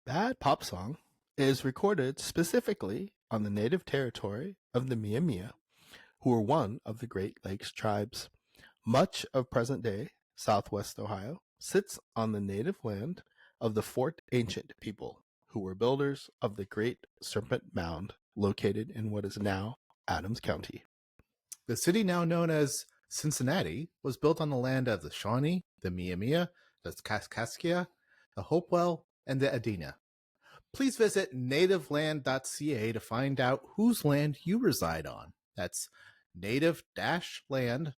Bad Pop Song is recorded specifically on the native territory of the Mia Mia, who were one of the Great Lakes tribes. Much of present-day southwest Ohio sits on the native land of the Fort Ancient people, who were builders of the Great Serpent Mound located in what is now Adams County. The city, now known as Cincinnati, was built on the land of the Shawnee, the Mia Mia, the Kaskaskia, the Hopewell, and the Adena. Please visit nativeland.ca to find out whose land you reside on. That's native-land.ca.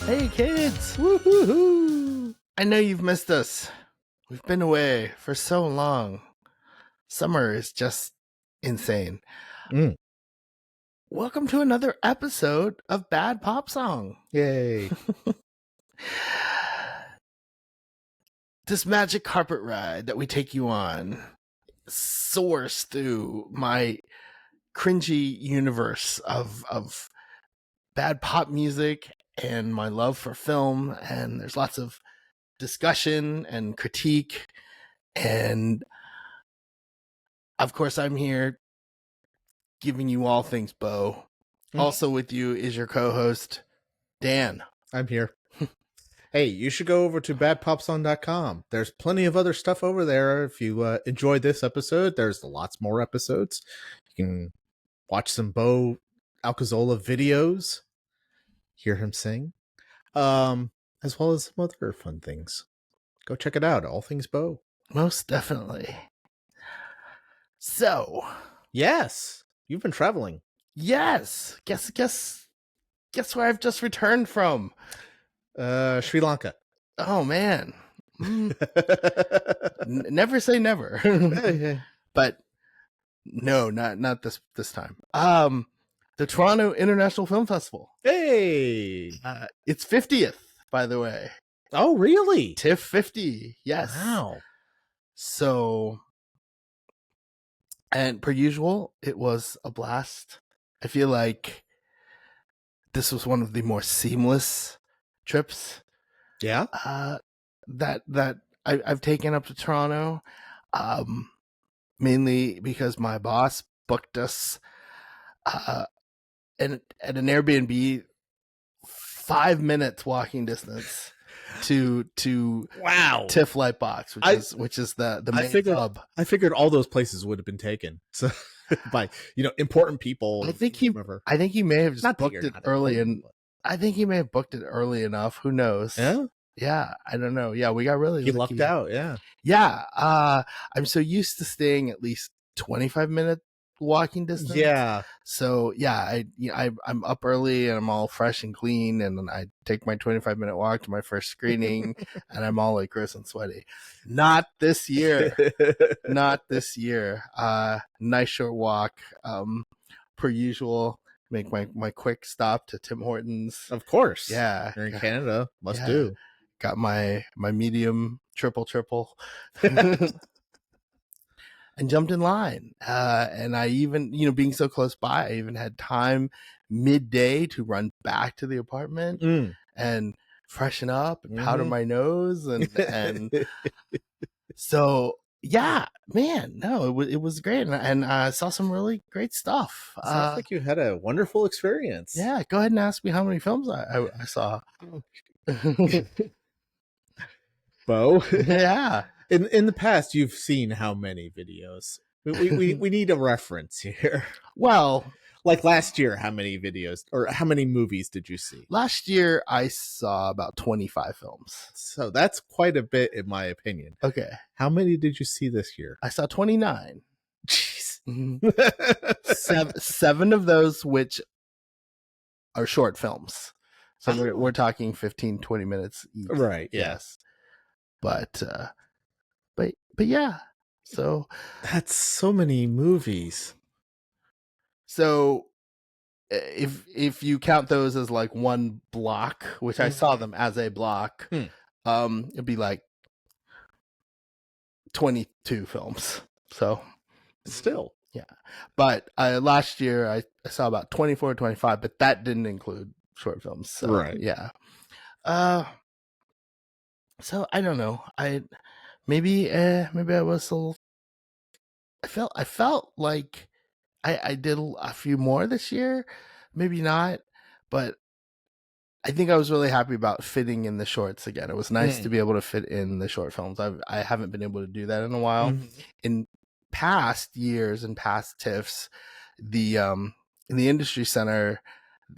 Hey kids! Woo-hoo-hoo! I know you've missed us. We've been away for so long. Summer is just insane. Welcome to another episode of Bad Pop Song. Yay. This magic carpet ride that we take you on soars through my cringy universe of bad pop music and my love for film, and there's lots of discussion and critique, and of course I'm here giving you all things Bo. Also with you is your co-host Dan. I'm here. Hey, you should go over to badpopsong.com. There's plenty of other stuff over there. If you enjoyed this episode, there's lots more episodes. You can watch some Bo Alcazola videos, hear him sing, as well as some other fun things. Go check it out. All things Bo. Most definitely. So, yes, you've been traveling. Yes. Guess where I've just returned from. Sri Lanka. Oh man. Never say never. But no, not this time. The Toronto International Film Festival. Hey. It's 50th, by the way. Oh, really? TIFF 50. Yes. Wow. So, and per usual, it was a blast. I feel like this was one of the more seamless trips. Yeah. That I've taken up to Toronto, mainly because my boss booked us at an Airbnb 5 minutes walking distance to wow TIFF Lightbox, which is the main hub. I figured all those places would have been taken. So by important people. I think he may have just booked it early, and I think he may have booked it early enough. Who knows? Yeah, I don't know. Yeah, we got really lucky. Lucked out. Yeah. I'm so used to staying at least 25-minute walking distance. Yeah. So yeah, I'm up early and I'm all fresh and clean, and I take my 25-minute walk to my first screening, and I'm all like gross and sweaty. Not this year. Not this year. Nice short walk. Per usual. Make my quick stop to Tim Hortons. Of course. Yeah. You're in Canada. Must do. Got my medium triple and jumped in line. And I even, being so close by, I even had time midday to run back to the apartment and freshen up and powder my nose. And so, yeah, man, no, it was great. And I saw some really great stuff. Sounds like you had a wonderful experience. Yeah. Go ahead and ask me how many films I saw. Bo. Yeah. In the past, you've seen how many videos? We need a reference here. Well, like last year, how many videos or how many movies did you see? Last year, I saw about 25 films. So that's quite a bit, in my opinion. Okay. How many did you see this year? I saw 29. Jeez. Seven of those which are short films. So we're talking 15, 20 minutes each. Right. Yes. But yeah. So that's so many movies. So if you count those as like one block, which I saw them as a block, it'd be like 22 films. So Still. yeah. But last year I saw about 24, 25, but that didn't include short films. So Right. yeah. So I don't know. Maybe I was a little, I felt like I did a few more this year, maybe not, but I think I was really happy about fitting in the shorts again. It was nice to be able to fit in the short films. I haven't been able to do that in a while. In past years and past TIFFs, the in the industry center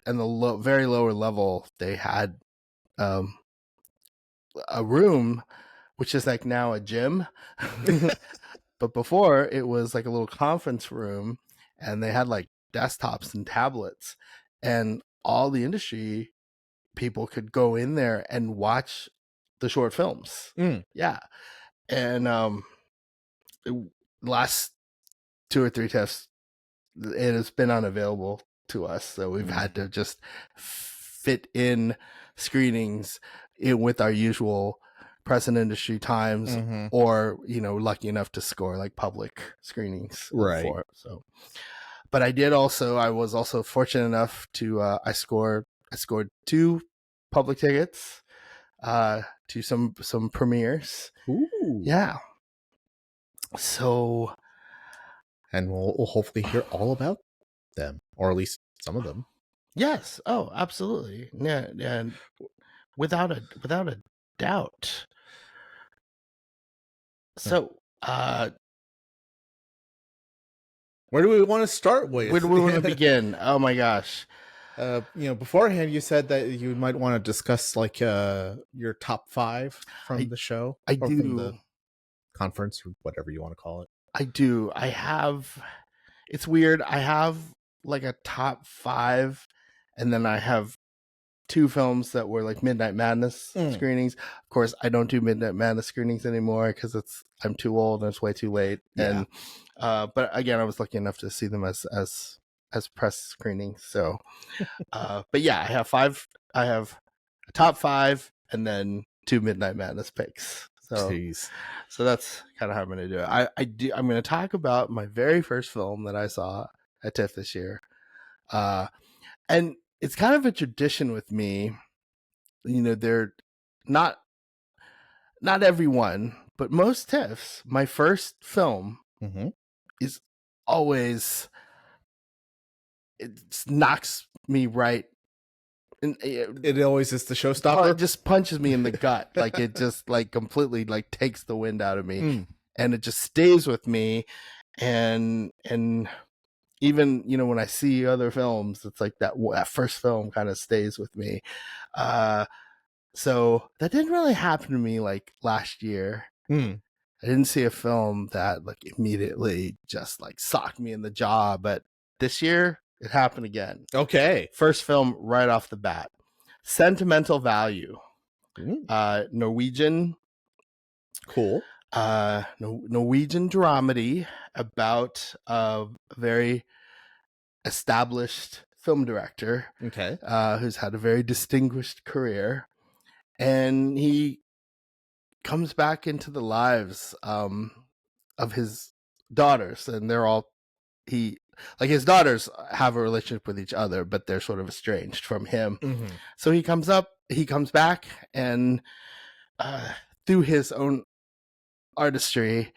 and the very lower level, they had a room which is like now a gym. But before it was like a little conference room, and they had like desktops and tablets, and all the industry people could go in there and watch the short films. Yeah. And last 2 or 3 tests, it has been unavailable to us, so we've had to just fit in screenings with our usual press and industry times, or lucky enough to score like public screenings for it. So, but I was also fortunate enough to I scored 2 public tickets to some premieres. Ooh. Yeah. So, and we'll hopefully hear all about them, or at least some of them. Yes. Oh, absolutely. Yeah, and without a doubt. So, where do we want to start with? Where do we want to begin? Oh my gosh. Beforehand you said that you might want to discuss like your top 5 from the show. I or do. From the conference, or whatever you want to call it. I do. I have. It's weird. I have like a top 5, and then I have 2 films that were like Midnight Madness screenings. Of course, I don't do Midnight Madness screenings anymore because I'm too old and it's way too late. Yeah. And but again, I was lucky enough to see them as press screenings. So, but yeah, I have 5. I have a top 5 and then 2 Midnight Madness picks. So, Jeez. So that's kind of how I'm going to do it. I'm going to talk about my very first film that I saw at TIFF this year. And it's kind of a tradition with me. They're not everyone, but most TIFFs, my first film is always, it knocks me right. And it always is the showstopper. It just punches me in the gut. Like it just like completely like takes the wind out of me, and it just stays with me. And even when I see other films, it's like that first film kind of stays with me. So that didn't really happen to me like last year. I didn't see a film that like immediately just like socked me in the jaw, but this year it happened again. Okay. First film right off the bat. Sentimental Value. Norwegian. Cool. Norwegian dramedy about a very established film director. Okay. Who's had a very distinguished career. And he comes back into the lives of his daughters, and they're all his daughters have a relationship with each other, but they're sort of estranged from him. So he comes back, and through his own artistry,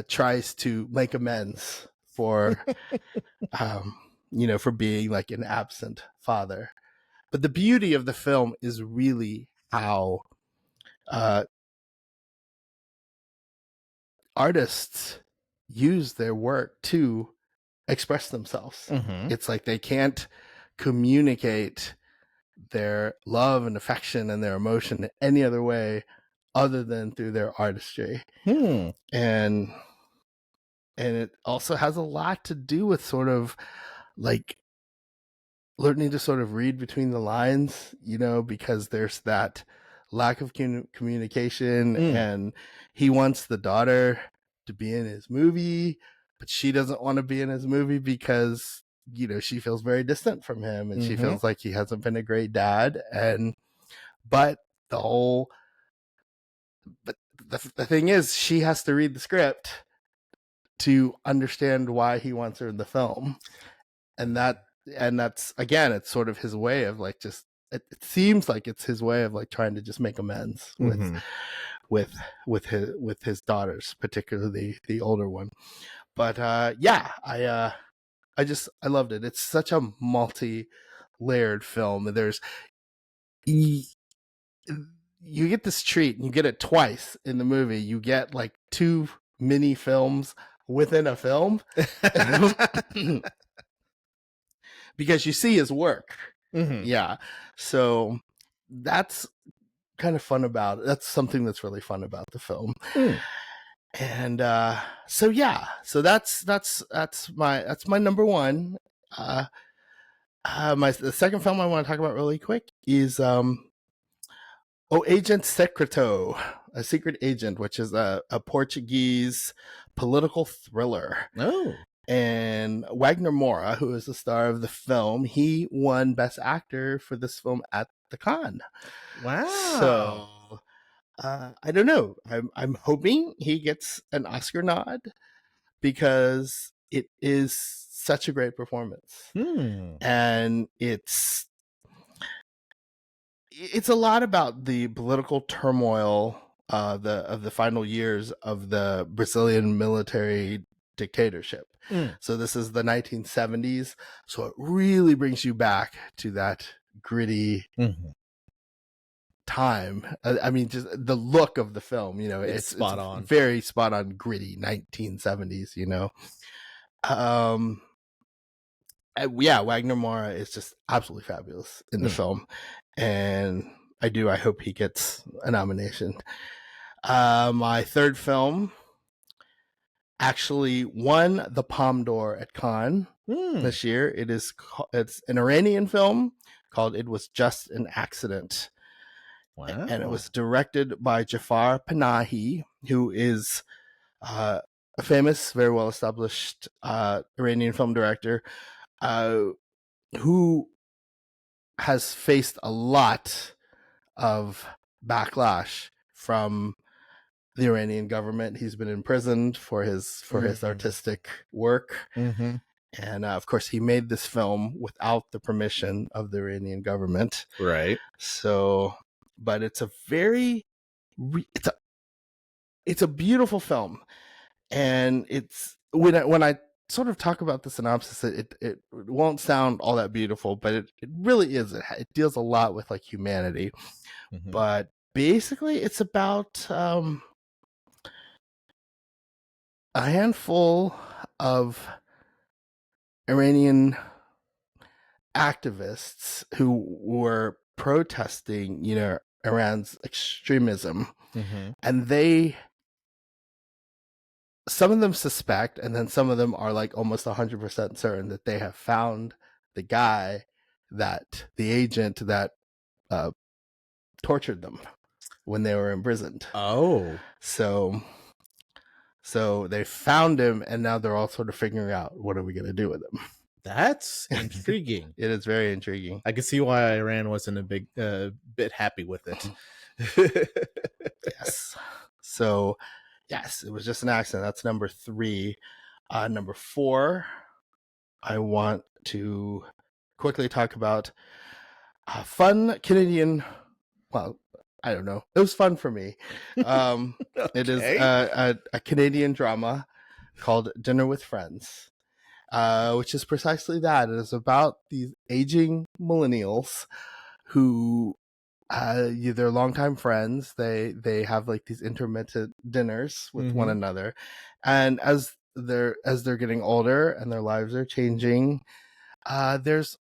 tries to make amends for for being like an absent father. But the beauty of the film is really how artists use their work to express themselves. It's like they can't communicate their love and affection and their emotion any other way other than through their artistry. And it also has a lot to do with sort of like learning to sort of read between the lines, because there's that lack of communication, and he wants the daughter to be in his movie, but she doesn't want to be in his movie because she feels very distant from him, and she Mhm. feels like he hasn't been a great dad. But the whole, but the thing is, she has to read the script to understand why he wants her in the film, and that's again, it's sort of his way of like just. It seems like it's his way of like trying to just make amends Mhm. with his daughters, particularly the older one. But yeah, I loved it. It's such a multi-layered film. There's you get this treat, and you get it twice in the movie. You get like 2 mini films within a film because you see his work. Mhm. Yeah. So that's kind of fun about it. That's something that's really fun about the film. Mm. And so yeah, so that's my number one. The second film I want to talk about really quick is O Agent Secreto, A Secret Agent, which is a Portuguese political thriller. Oh. And Wagner Moura, who is the star of the film, he won Best Actor for this film at the Cannes. Wow. So I don't know. I'm hoping he gets an Oscar nod because it is such a great performance, and it's a lot about the political turmoil of the final years of the Brazilian military dictatorship. So this is the 1970s, so it really brings you back to that gritty time. I mean, just the look of the film, it's spot on. very spot on, gritty 1970s. Yeah, Wagner Moura is just absolutely fabulous in the film, and I hope he gets a nomination. My third film actually won the Palme d'Or at Cannes this year. It's an Iranian film called "It Was Just an Accident." Wow. And it was directed by Jafar Panahi, who is a famous, very well established Iranian film director who has faced a lot of backlash from the Iranian government. He's been imprisoned for his artistic work. And of course, he made this film without the permission of the Iranian government. Right. So, but it's a very, it's a beautiful film, and it's when I sort of talk about the synopsis, it won't sound all that beautiful, but it really is. It deals a lot with like humanity, but basically, it's about a handful of Iranian activists who were protesting, Iran's extremism, and some of them suspect, and then some of them are like almost 100% certain that they have found the guy, the agent that tortured them when they were imprisoned. Oh. So they found him, and now they're all sort of figuring out, what are we going to do with him? That's intriguing. It is very intriguing. I can see why Iran wasn't a bit happy with it. Yes. So, yes, it was just an accident. That's number 3. Number 4, I want to quickly talk about a fun Canadian. Well, I don't know. It was fun for me. Okay. It is a Canadian drama called Dinner with Friends, which is precisely that. It is about these aging millennials who they're longtime friends. They have like these intermittent dinners with one another, and as they're getting older and their lives are changing, there's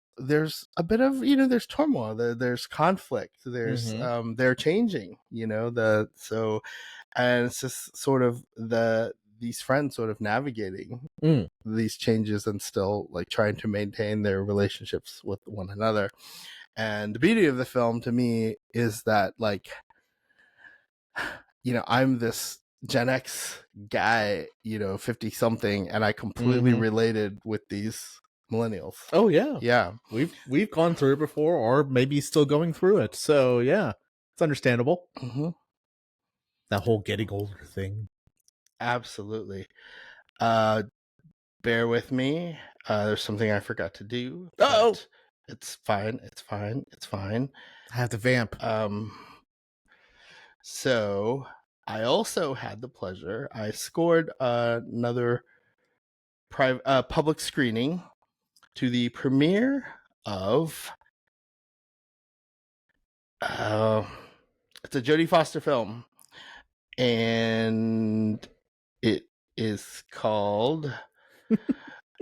a bit of there's turmoil, there's conflict, there's they're changing, and it's just sort of these friends sort of navigating these changes and still like trying to maintain their relationships with one another. And the beauty of the film to me is that, like, I'm this Gen X guy, 50 something, and I completely related with these millennials. Oh yeah. Yeah. We've gone through it before, or maybe still going through it. So yeah, it's understandable. Mm-hmm. That whole getting older thing. Absolutely. Bear with me. There's something I forgot to do. Uh-oh. But it's fine. It's fine. It's fine. I have to vamp. So I also had the pleasure. I scored another private public screening to the premiere of it's a Jodie Foster film, and it is called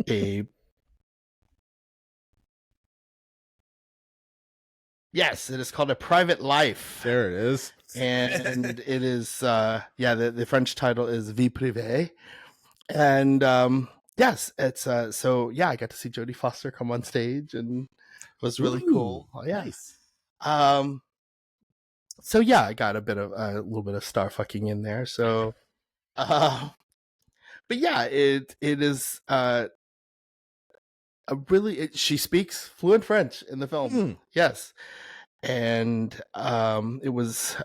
a yes, it is called A Private Life. There it is. And it is the French title is Vie Privée. And yes, it's so yeah, I got to see Jodie Foster come on stage, and it was really cool. Oh, yeah. Nice. So yeah, I got a little bit of star fucking in there. So but yeah, it is she speaks fluent French in the film. Yes. And it was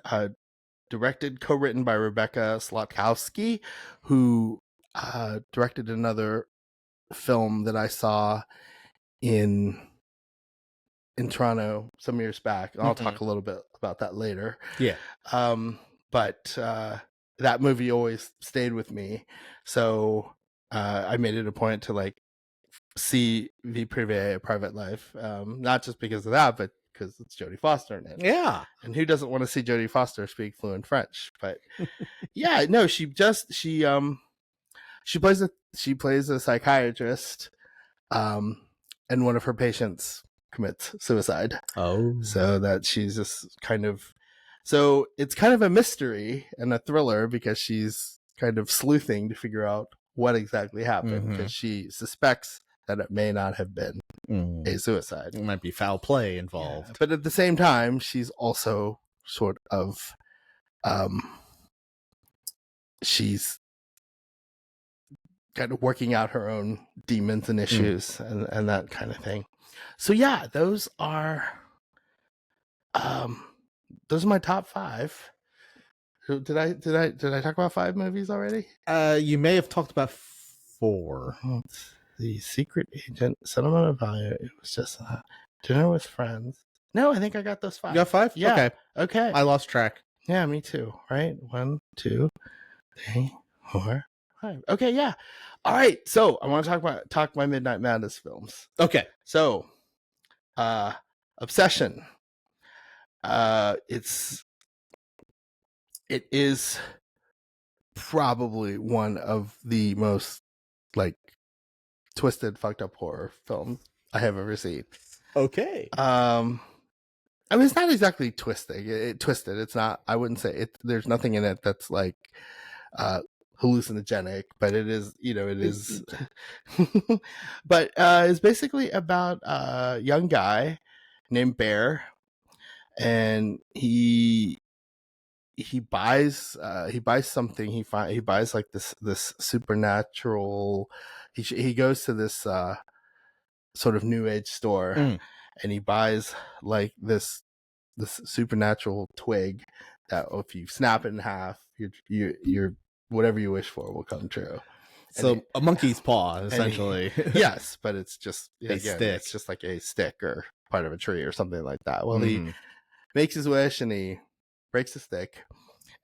directed, co-written by Rebecca Slotkowski, who directed another film that I saw in Toronto some years back. I'll talk a little bit about that later. Yeah. But that movie always stayed with me, so I made it a point to like see Vie Privée, A Private Life, not just because of that, but because it's Jodie Foster in it. Yeah. And who doesn't want to see Jodie Foster speak fluent French? But yeah, no, she plays a psychiatrist, and one of her patients commits suicide. Oh. So that she's just so it's kind of a mystery and a thriller because she's kind of sleuthing to figure out what exactly happened, because she suspects that it may not have been a suicide. There might be foul play involved. Yeah, but at the same time, she's also sort of she's kind of working out her own demons and issues and that kind of thing. So yeah, those are my top 5. Did I talk about 5 movies already? You may have talked about 4. The Secret Agent, Sentimental Value. It was just Dinner with Friends. No, I think I got those 5. You got 5? Yeah. Okay. I lost track. Yeah, me too. Right? 1, 2, 3, 4, 5. Okay, yeah. All right. So I want to talk my Midnight Madness films. Okay. So, Obsession. It is probably one of the most like twisted, fucked up horror films I have ever seen. Okay. I mean, it's not exactly twisted. It's not. I wouldn't say it. There's nothing in it that's like hallucinogenic, but it is. It is. But it's basically about a young guy named Bear, and he buys something. He buys like this supernatural. He goes to this sort of new age store, and he buys like this supernatural twig that if you snap it in half, your whatever you wish for will come true. So a monkey's paw, essentially. Yes, but it's just a stick. It's just like a stick or part of a tree or something like that. Well, he makes his wish and he breaks the stick,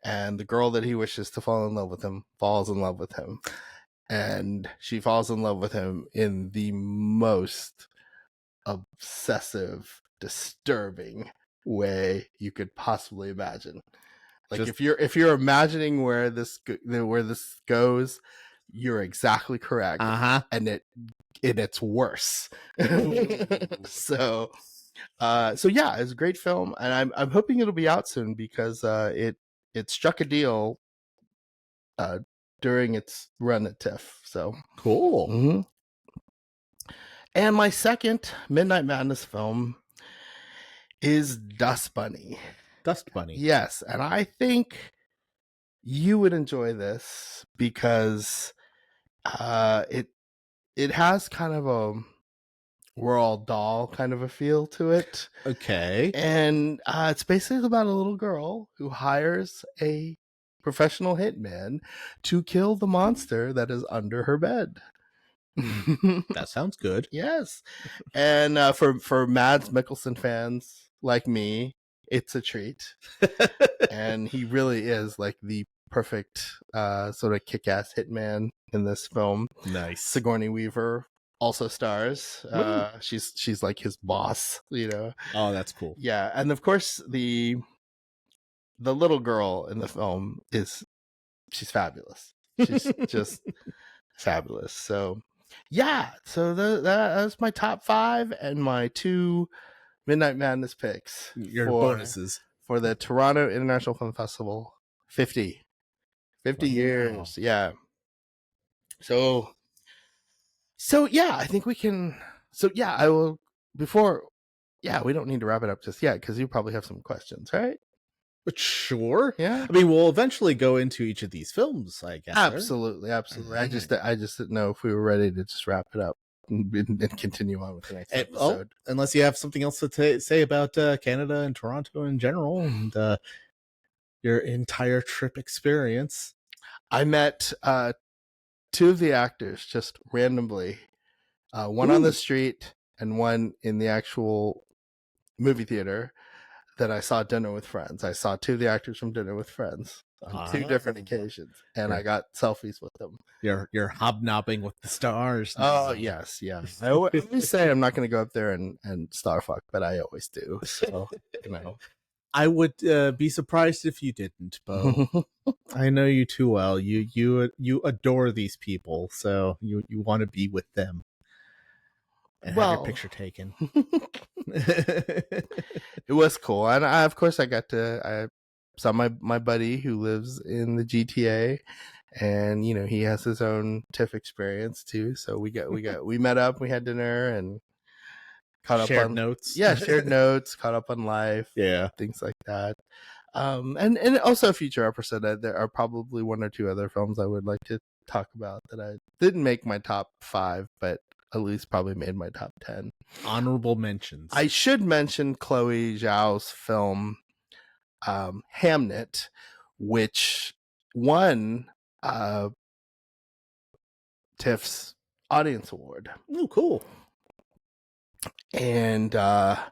and the girl that he wishes to fall in love with him falls in love with him, and she falls in love with him in the most obsessive, disturbing way you could possibly imagine. Like if you're imagining where this goes, you're exactly correct. And it's worse. So yeah, it's a great film, and I'm hoping it'll be out soon because it struck a deal during its run at TIFF. So cool. And my second Midnight Madness film is Dust Bunny. Dust Bunny. Yes, and I think you would enjoy this because it has kind of We're All Doll kind of a feel to it. Okay. And it's basically about a little girl who hires a professional hitman to kill the monster that is under her bed. That sounds good. Yes. And for Mads Mikkelsen fans like me, it's a treat. And he really is like the perfect sort of kick-ass hitman in this film. Nice. Sigourney Weaver also stars. She's like his boss, you know. Oh, that's cool. Yeah, and of course the little girl in the film she's fabulous. She's just fabulous. So yeah, so that's my top 5 and my 2 Midnight Madness picks. Your bonuses for the Toronto International Film Festival 50 wow. years. Yeah. So yeah, I think we can. So yeah, I will before. Yeah, we don't need to wrap it up just yet because you probably have some questions, right? But sure. Yeah. I mean, we'll eventually go into each of these films, I guess. Absolutely. I just didn't know if we were ready to just wrap it up and continue on with the next episode. Unless you have something else to say about Canada and Toronto in general and your entire trip experience. I met 2 of the actors just randomly, one on the street and one in the actual movie theater that I saw Dinner with Friends. I saw 2 of the actors from Dinner with Friends on 2 different occasions, and I got selfies with them. You're hobnobbing with the stars. Oh, yes. I always say I'm not going to go up there and star fuck, but I always do. So, you know. I would be surprised if you didn't, Bo. I know you too well. You adore these people, so you want to be with them and have your picture taken. It was cool, and I saw my buddy who lives in the GTA, and you know he has his own TIFF experience too. So we met up, we had dinner, and shared notes. Yeah, shared notes, caught up on life, things like that. And also a future episode. There are probably 1 or 2 other films I would like to talk about that I didn't make my top 5, but at least probably made my top 10. Honorable mentions. I should mention Chloe Zhao's film Hamnet, which won TIFF's Audience Award. Oh, cool. And I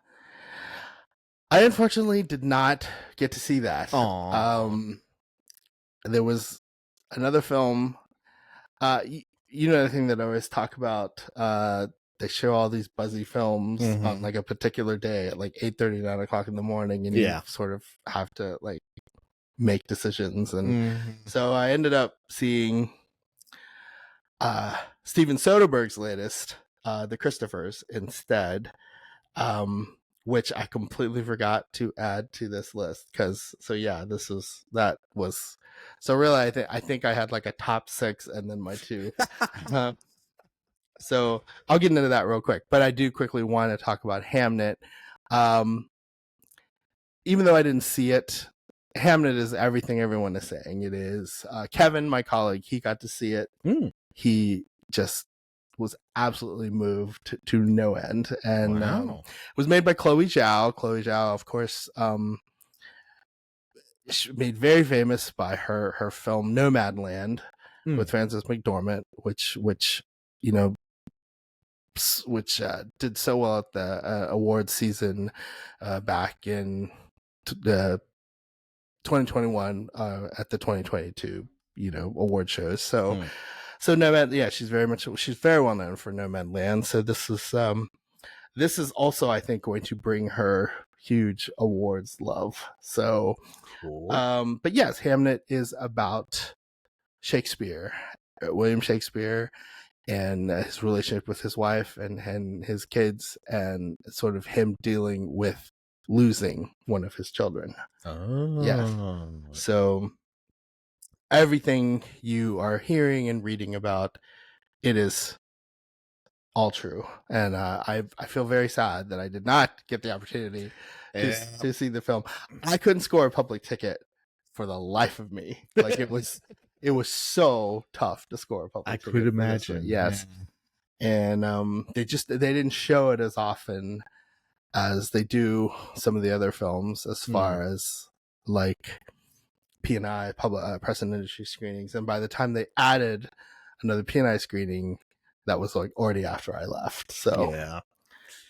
unfortunately did not get to see that. There was another film. You know the thing that I always talk about. They show all these buzzy films on like a particular day at like 8:30, 9 o'clock in the morning, and you sort of have to like make decisions. And so I ended up seeing Steven Soderbergh's latest, The Christophers, instead, which I completely forgot to add to this list because so really I think I had like a top 6 and then my 2. So I'll get into that real quick, but I do quickly want to talk about Hamnet. Even though I didn't see it, Hamnet is everything everyone is saying it is. Kevin, my colleague, he got to see it. He just was absolutely moved to no end, and was made by Chloe Zhao. Chloe Zhao, of course, made very famous by her film Nomadland with Frances McDormand, which you know, did so well at the awards season back in 2021 at the 2022 award shows. So Nomad, she's very well known for Nomadland. So this is also, I think, going to bring her huge awards love. So cool. But yes, Hamnet is about Shakespeare, William Shakespeare, and his relationship with his wife and his kids, and sort of him dealing with losing one of his children. Yes. So everything you are hearing and reading about, it is all true. And I feel very sad that I did not get the opportunity to see the film. I couldn't score a public ticket for the life of me. Like it was so tough to score a public ticket. I could imagine. Yes. and they didn't show it as often as they do some of the other films, as far as like P&I, public press and industry screenings. And by the time they added another P&I screening, that was like already after I left. So yeah.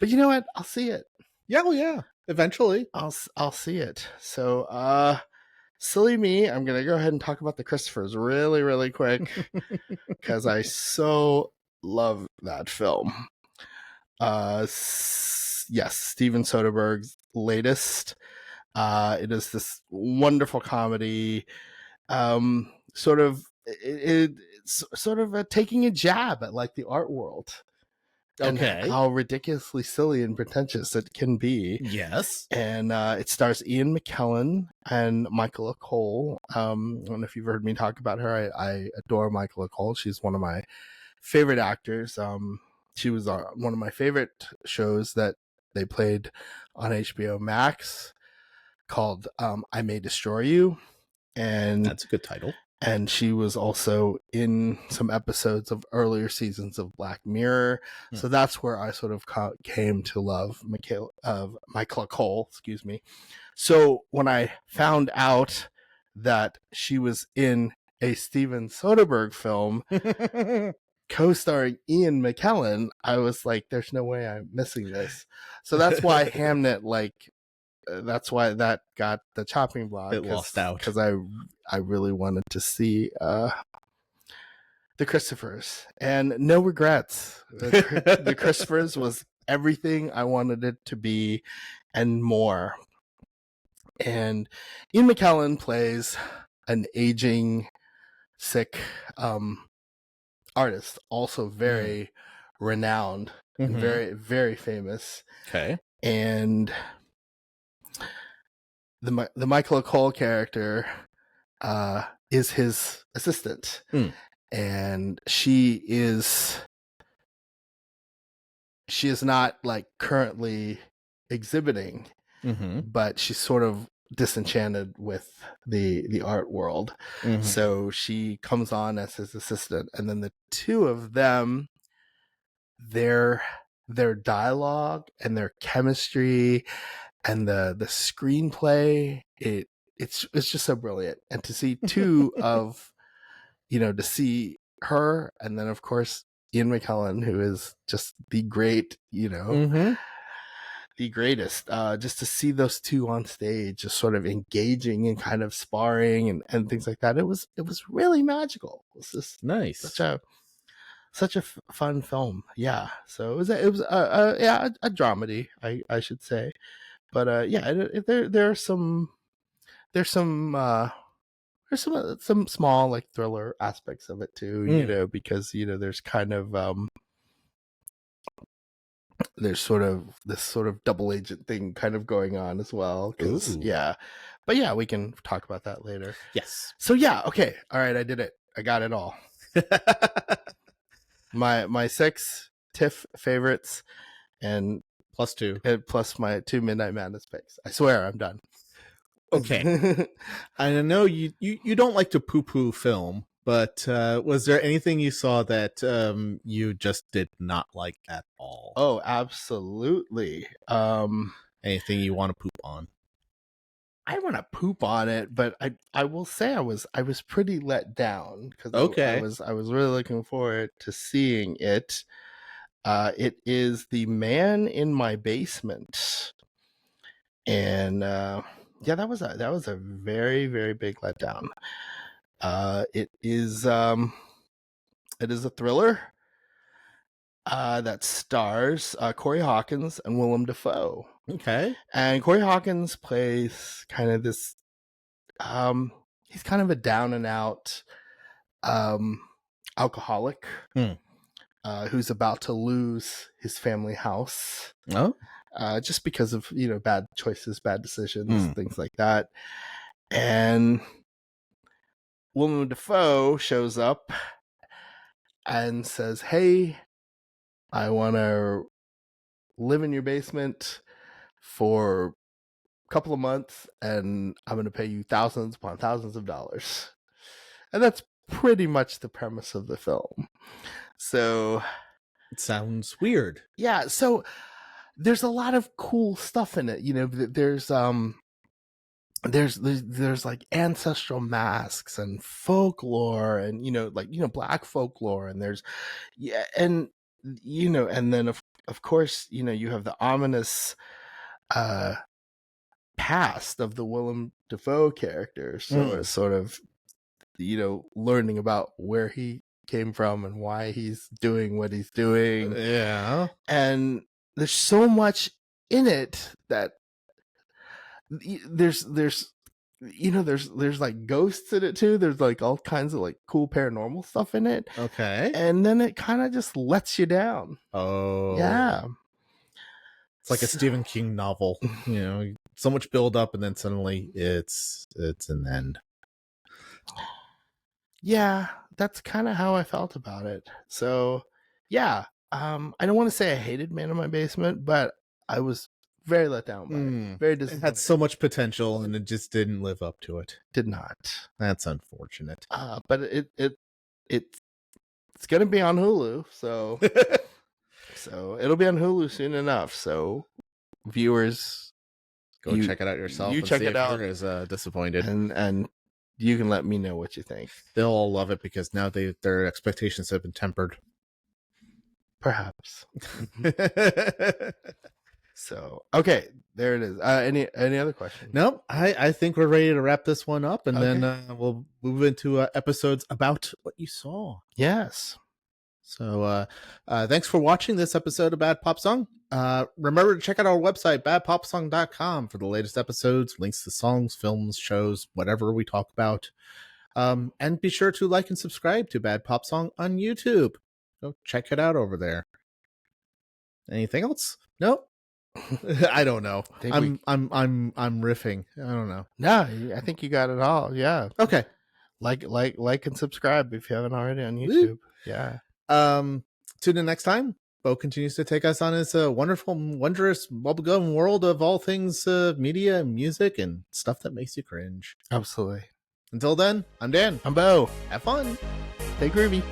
but you know what? I'll see it. Yeah, well, yeah. Eventually. I'll see it. So silly me, I'm gonna go ahead and talk about the Christophers really, really quick because I so love that film. Yes, Steven Soderbergh's latest. It is this wonderful comedy, sort of it's sort of taking a jab at like the art world and Okay. how ridiculously silly and pretentious it can be. Yes. And it stars Ian McKellen and Michaela Cole. I don't know if you've heard me talk about her. I adore Michaela Cole. She's one of my favorite actors. She was on one of my favorite shows that they played on HBO Max called I May Destroy You. And That's a good title. And she was also in some episodes of earlier seasons of Black Mirror. So that's where I sort of came to love Michaela Cole, excuse me. So when I found out that she was in a Steven Soderbergh film co-starring Ian McKellen, I was like, there's no way I'm missing this. So that's why Hamnet, like, that's why that got the chopping block. It lost out because I really wanted to see the Christophers, and no regrets. The Christophers was everything I wanted it to be and more. And Ian McKellen plays an aging, sick artist, also very renowned and very, very famous. Okay. And the Michael Cole character is his assistant, and she is not like currently exhibiting, but she's sort of disenchanted with the art world. So she comes on as his assistant, and then the two of them, their dialogue and their chemistry and the screenplay, it's just so brilliant. And to see two of, to see her, and then of course Ian McKellen, who is just the great, the greatest, just to see those two on stage just sort of engaging and kind of sparring and things like that, it was really magical. It was just nice. such a fun film. Yeah. So it was a dramedy, I should say. But there's some small like thriller aspects of it too, because there's kind of there's sort of this sort of double agent thing kind of going on as well. But yeah, we can talk about that later. Yes. So yeah, okay, all right, I did it. I got it all. my 6 TIFF favorites and plus my 2 Midnight Madness picks. I swear I'm done. Okay. I know you don't like to poo-poo film, but was there anything you saw that you just did not like at all? Oh, absolutely. Anything you want to poop on? I want to poop on it, but I will say I was pretty let down because I was really looking forward to seeing it. It is The Man in My Basement, and that was a very, very big letdown. It is a thriller that stars Corey Hawkins and Willem Dafoe. Okay. And Corey Hawkins plays kind of this, he's kind of a down and out alcoholic who's about to lose his family house. Just because of, bad choices, bad decisions, things like that. And Willem Dafoe shows up and says, "Hey, I want to live in your basement for a couple of months, and I'm going to pay you thousands upon thousands of dollars." And that's pretty much the premise of the film. So It sounds weird. Yeah, so there's a lot of cool stuff in it. You know, there's like ancestral masks and folklore, and black folklore, and there's and and then of course, you have the ominous uh past of the Willem Dafoe character. So it's sort of learning about where he came from and why he's doing what he's doing. Yeah. And there's so much in it that there's like ghosts in it too. There's like all kinds of like cool paranormal stuff in it. Okay. And then it kind of just lets you down. Oh. Yeah. It's like a Stephen King novel. So much build up and then suddenly it's an end. Yeah, that's kind of how I felt about it. So, yeah, I don't want to say I hated Man in My Basement, but I was very let down by it. Very disappointed. It had so much potential and it just didn't live up to it. Did not. That's unfortunate. But it's gonna be on Hulu, so so it'll be on Hulu soon enough. So viewers, go check it out yourself. You check it out. As disappointed, and you can let me know what you think. They'll all love it because now their expectations have been tempered. Perhaps. So, okay, there it is. Any other questions? Nope. I think we're ready to wrap this one up, and then we'll move into episodes about what you saw. Yes. So thanks for watching this episode of Bad Pop Song. Remember to check out our website, badpopsong.com, for the latest episodes, links to songs, films, shows, whatever we talk about. And be sure to like and subscribe to Bad Pop Song on YouTube. Go check it out over there. Anything else? Nope. I don't know. I'm riffing. I don't know. No, I think you got it all. Yeah. Okay. Like and subscribe if you haven't already on YouTube. Yeah. Tune in next time. Bo continues to take us on his wonderful, wondrous, bubblegum world of all things media and music and stuff that makes you cringe. Absolutely. Until then, I'm Dan. I'm Bo. Have fun. Stay groovy.